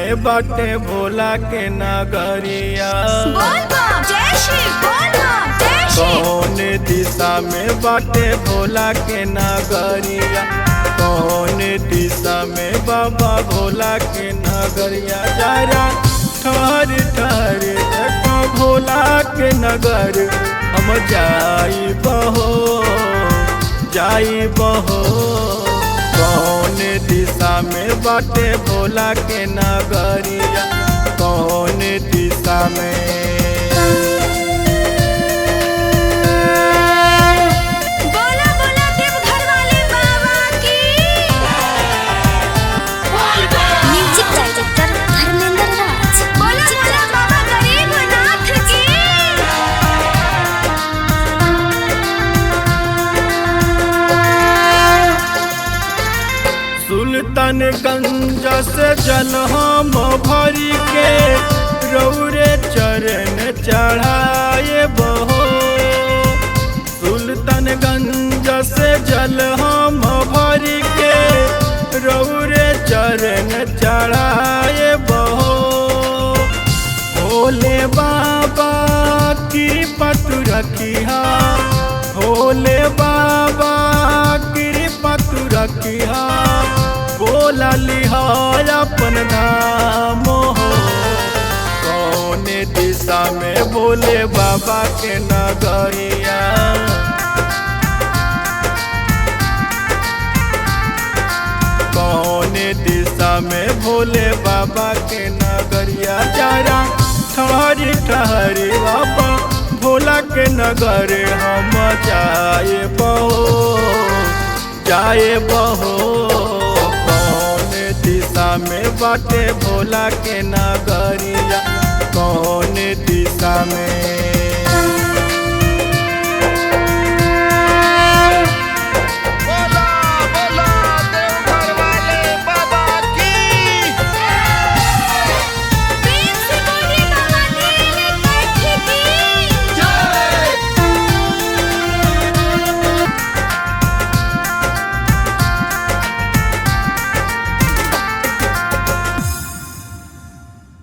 में बाटे भोला के नगरिया। कौन दिशा में बाटे भोला के नगरिया, कौन दिशा में बाबा भोला के नगरिया। जरा ठहर ठहर देखो भोला के नगर, हम जाई बहो जाई बहो। कौन दिशा में बाटे भोला के नगरिया, कौन दिशा में। सुल्तानगंज से जल हम भरी के रौरे चरण चढ़ाए बहो। सुल्तानगंज से जल हम भरी के रौरे चरण चढ़ाए बहो। भोले बाबा कृपा तू रखिहा, भोले बाबा कृपा तू रखिहा। बोला लिहा अपन नाम हो, कौन दिशा में भोले बाबा के नगरिया। कौन दिशा में भोले बाबा के नगरिया। जरा ठहरी ठहरी बाबा भोला के नगर, हम जाए बहो जाए बहो। दिशा में बाटे भोला के नगरिया, कौन दिशा में।